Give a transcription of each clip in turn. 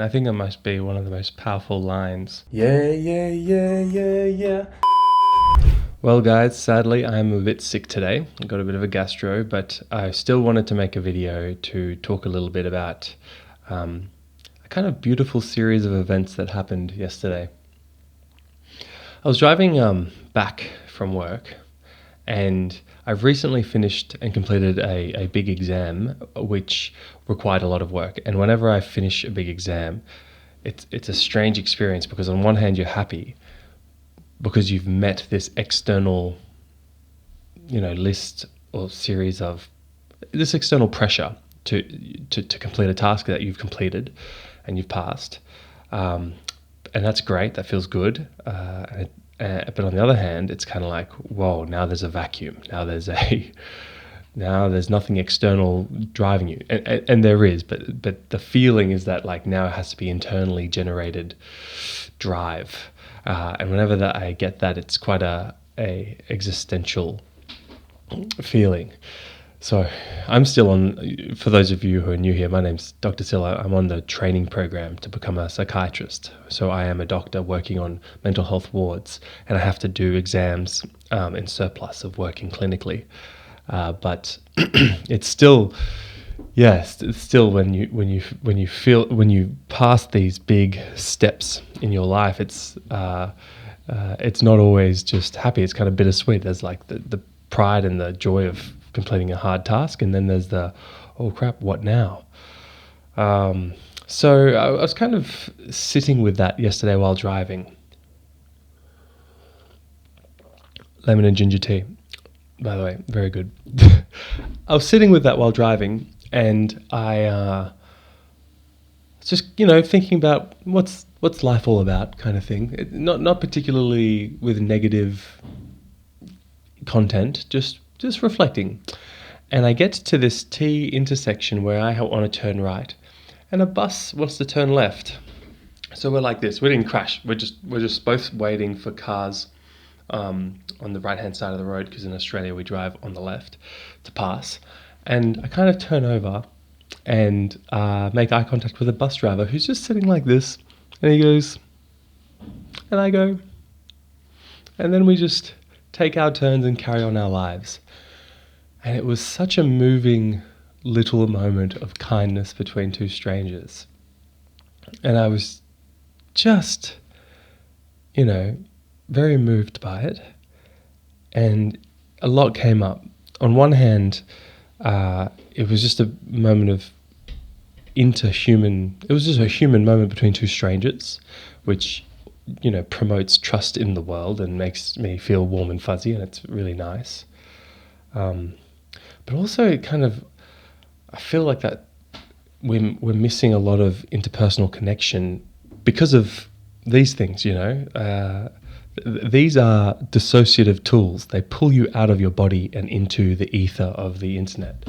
I think it must be one of the most powerful lines. Yeah, yeah, yeah, yeah, yeah. Well guys, sadly I'm a bit sick today. I got a bit of a gastro, but I still wanted to make a video to talk a little bit about a kind of beautiful series of events that happened yesterday. I was driving back from work, and I've recently finished and completed a big exam which required a lot of work. And whenever I finish a big exam, it's a strange experience, because on one hand you're happy because you've met this external, list or series of this external pressure to complete a task that you've completed and you've passed, and that's great. That feels good. But on the other hand, it's kind of like, whoa! Now there's a vacuum. Now there's nothing external driving you, and there is, but the feeling is that like now it has to be internally generated drive, and whenever that I get that, it's quite a existential feeling. So I'm still on, for those of you who are new here, my name's Dr. Silla. I'm on the training program to become a psychiatrist. So I am a doctor working on mental health wards, and I have to do exams in surplus of working clinically. But it's still, yes, it's still when you pass these big steps in your life, it's not always just happy. It's kind of bittersweet. There's like the pride and the joy of completing a hard task, and then there's the, oh crap, what now? So I was kind of sitting with that yesterday while driving. Lemon and ginger tea, by the way, very good. I was sitting with that while driving, and I was just thinking about what's life all about, kind of thing. Not particularly with negative content, just reflecting. And I get to this T intersection where I want to turn right, and a bus wants to turn left. So we're like this. We didn't crash. We're just both waiting for cars on the right hand side of the road, because in Australia we drive on the left to pass. And I kind of turn over and make eye contact with a bus driver who's just sitting like this, and he goes, and I go, and then we just take our turns and carry on our lives. And it was such a moving little moment of kindness between two strangers. And I was just, very moved by it. And a lot came up. On one hand, it was just a moment of it was just a human moment between two strangers, which promotes trust in the world and makes me feel warm and fuzzy, and it's really nice. But also I feel like that we're missing a lot of interpersonal connection because of these things, These are dissociative tools. They pull you out of your body and into the ether of the internet.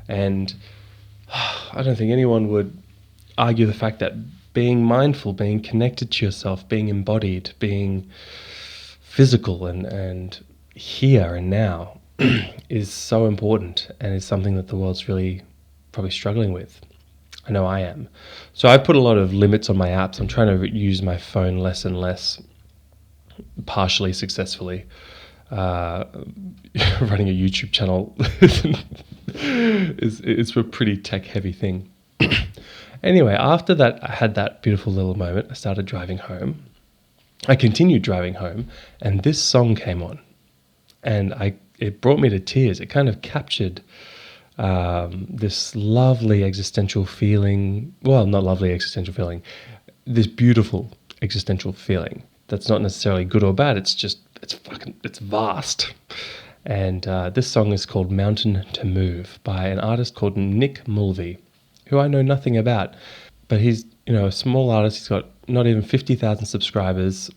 And I don't think anyone would argue the fact that being mindful, being connected to yourself, being embodied, being physical and here and now is so important, and is something that the world's really probably struggling with. I know I am. So I put a lot of limits on my apps. I'm trying to use my phone less and less, partially successfully. Running a YouTube channel is a pretty tech heavy thing. Anyway, after that, I had that beautiful little moment. I started driving home. I continued driving home, and this song came on, and it brought me to tears. It kind of captured this lovely existential feeling. Well, not lovely existential feeling. This beautiful existential feeling that's not necessarily good or bad. It's vast. And this song is called Mountain to Move by an artist called Nick Mulvey, who I know nothing about. But he's, a small artist. He's got not even 50,000 subscribers.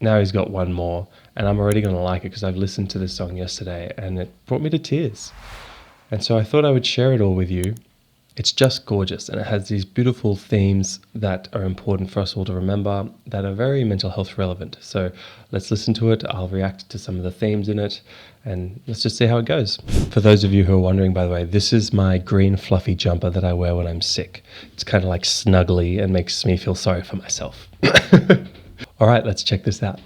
Now he's got one more. And I'm already going to like it because I've listened to this song yesterday and it brought me to tears. And so I thought I would share it all with you It's just gorgeous, and it has these beautiful themes that are important for us all to remember, that are very mental health relevant. So let's listen to it. I'll react to some of the themes in it, and let's just see how it goes. For those of you who are wondering, by the way, this is my green fluffy jumper that I wear when I'm sick. It's kind of like snuggly and makes me feel sorry for myself. All right, let's check this out.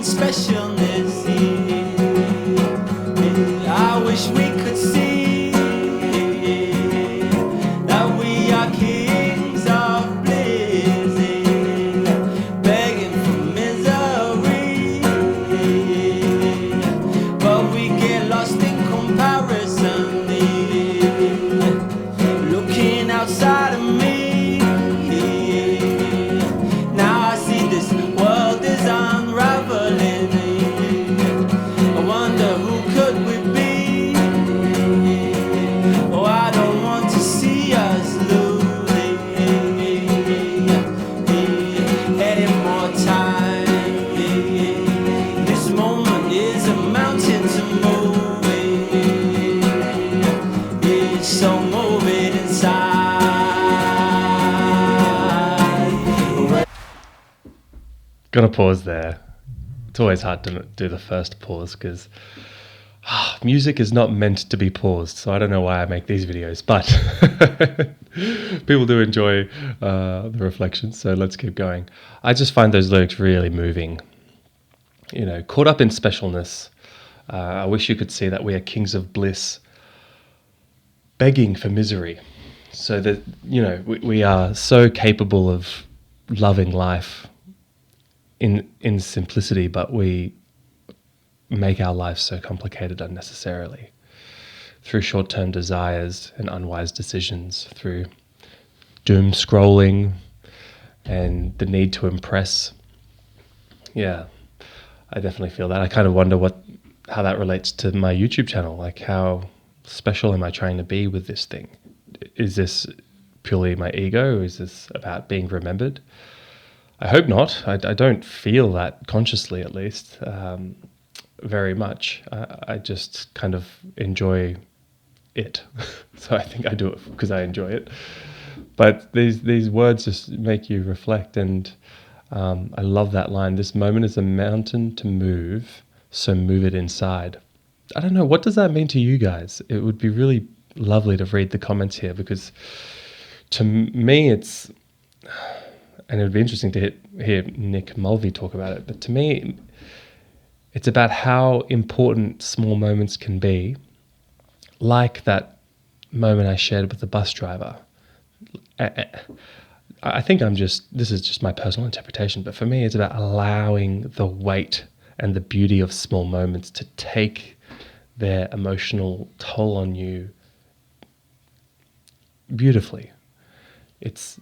Specialness, I wish we could see that we are kings of bliss, begging for misery, but we get lost in comparison, looking outside of me. Now I see this world is unraveling. So move it inside. Gonna pause there. It's always hard to do the first pause because music is not meant to be paused. So I don't know why I make these videos, but people do enjoy the reflections. So let's keep going. I just find those lyrics really moving. You know, caught up in specialness. I wish you could see that we are kings of bliss, begging for misery. So that, you know, we are so capable of loving life in simplicity, but we make our lives so complicated unnecessarily through short-term desires and unwise decisions, through doom scrolling and the need to impress. Yeah, I definitely feel that. I kind of wonder how that relates to my YouTube channel. Like, how special am I trying to be with this thing? Is this purely my ego? Is this about being remembered? I hope not. I don't feel that consciously, at least, very much. I just kind of enjoy it. So I think I do it because I enjoy it. But these words just make you reflect, and I love that line. This moment is a mountain to move, so move it inside. I don't know, what does that mean to you guys? It would be really lovely to read the comments here, because to me it's, and it would be interesting to hear Nick Mulvey talk about it, but to me it's about how important small moments can be, like that moment I shared with the bus driver. I think this is just my personal interpretation, but for me it's about allowing the weight and the beauty of small moments to take their emotional toll on you beautifully. It's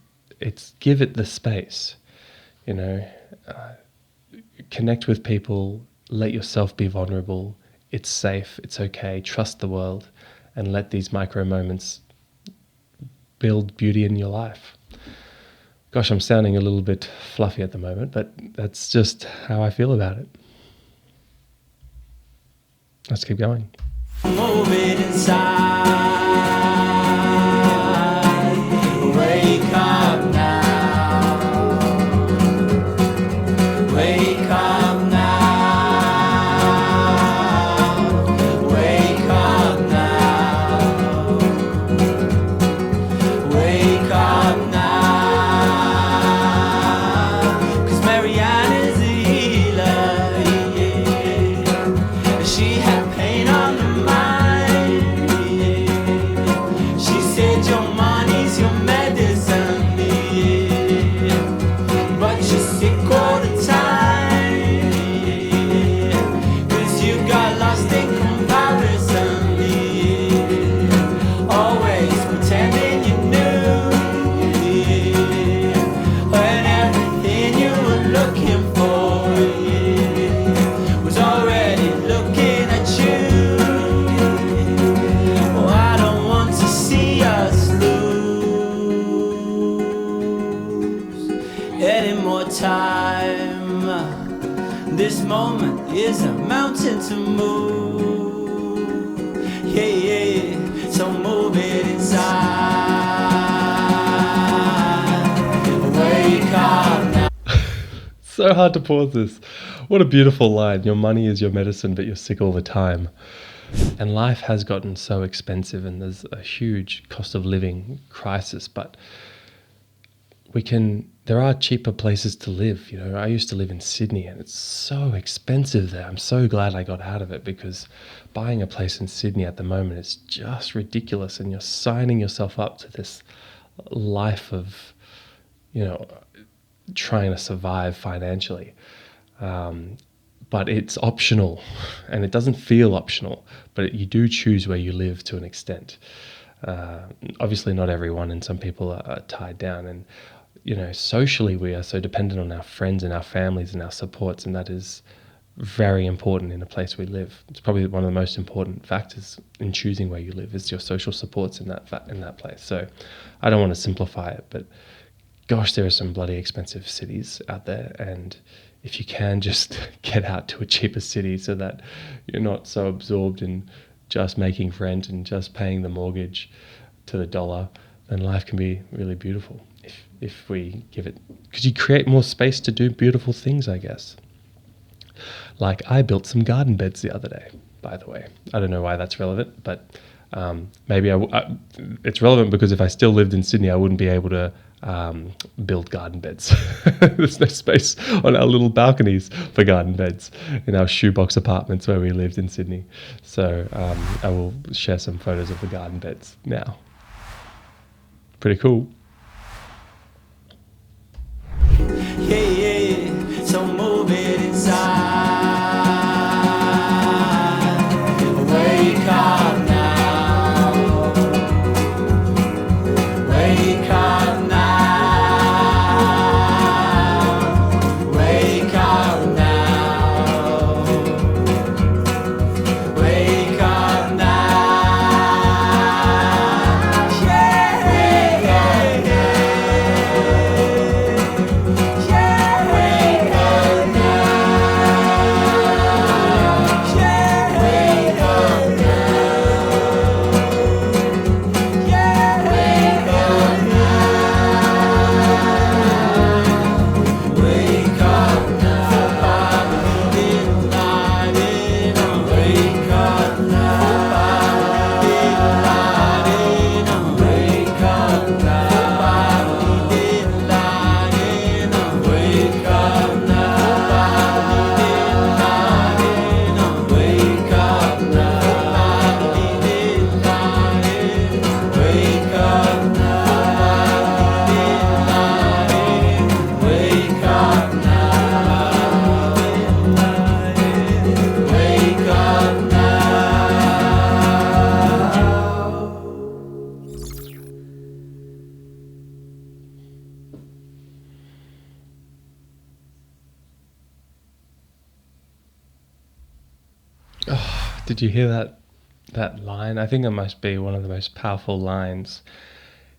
give it the space, you know, connect with people, let yourself be vulnerable. It's safe, it's okay, trust the world, and let these micro moments build beauty in your life. Gosh, I'm sounding a little bit fluffy at the moment, but that's just how I feel about it. Let's keep going. Move it inside. Wake up now. Wake up now. Wake up now. Wake up now. 'Cause Marianne is a healer, yeah. She had pain on her mind, yeah. to move. Yeah, yeah, so move it inside. Wake up now. So hard to pause this. What a beautiful line. Your money is your medicine, but you're sick all the time. And life has gotten so expensive, and there's a huge cost of living crisis, but there are cheaper places to live. You know, I used to live in Sydney and it's so expensive there. I'm so glad I got out of it, because buying a place in Sydney at the moment is just ridiculous, and you're signing yourself up to this life of, you know, trying to survive financially. But it's optional, and it doesn't feel optional, but you do choose where you live to an extent. Obviously not everyone, and some people are tied down, and you know, socially we are so dependent on our friends and our families and our supports, and that is very important in a place we live. It's probably one of the most important factors in choosing where you live, is your social supports in that place. So I don't want to simplify it, but gosh, there are some bloody expensive cities out there, and if you can just get out to a cheaper city so that you're not so absorbed in just making rent and just paying the mortgage to the dollar, then life can be really beautiful if we give it, because you create more space to do beautiful things, I guess. Like I built some garden beds the other day, by the way. I don't know why that's relevant, but maybe it's relevant because if I still lived in Sydney, I wouldn't be able to build garden beds. There's no space on our little balconies for garden beds in our shoebox apartments where we lived in Sydney. So I will share some photos of the garden beds now. Pretty cool. Yeah, yeah, so move it inside. Wake up now. Wake up now. Wake up now. Wake up now. Yeah, wake up Did you hear that line? I think it must be one of the most powerful lines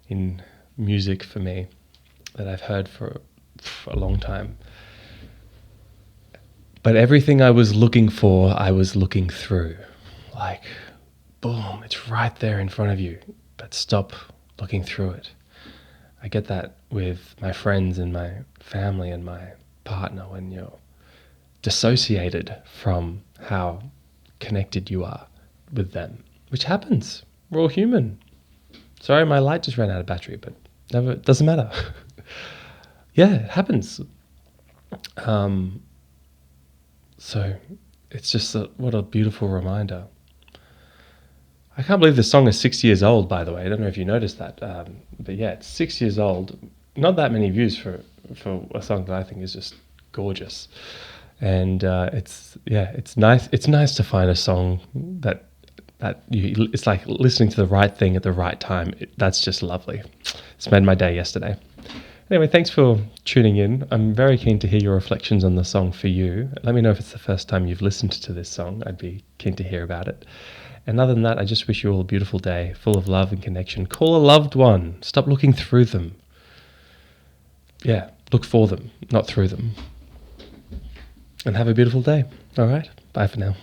in music for me that I've heard for a long time. But everything I was looking for, I was looking through. Like, boom, it's right there in front of you, but stop looking through it. I get that with my friends and my family and my partner when you're dissociated from how connected you are with them, which happens. We're all human. Sorry, my light just ran out of battery, but it doesn't matter. Yeah, it happens. So it's just what a beautiful reminder. I can't believe this song is 6 years old, by the way. I don't know if you noticed that. But yeah, it's 6 years old. Not that many views for a song that I think is just gorgeous. And it's nice. It's nice to find a song that it's like listening to the right thing at the right time. That's just lovely. It's made my day yesterday. Anyway, thanks for tuning in. I'm very keen to hear your reflections on the song for you. Let me know if it's the first time you've listened to this song. I'd be keen to hear about it. And other than that, I just wish you all a beautiful day, full of love and connection. Call a loved one. Stop looking through them. Yeah, look for them, not through them. And have a beautiful day. All right, bye for now.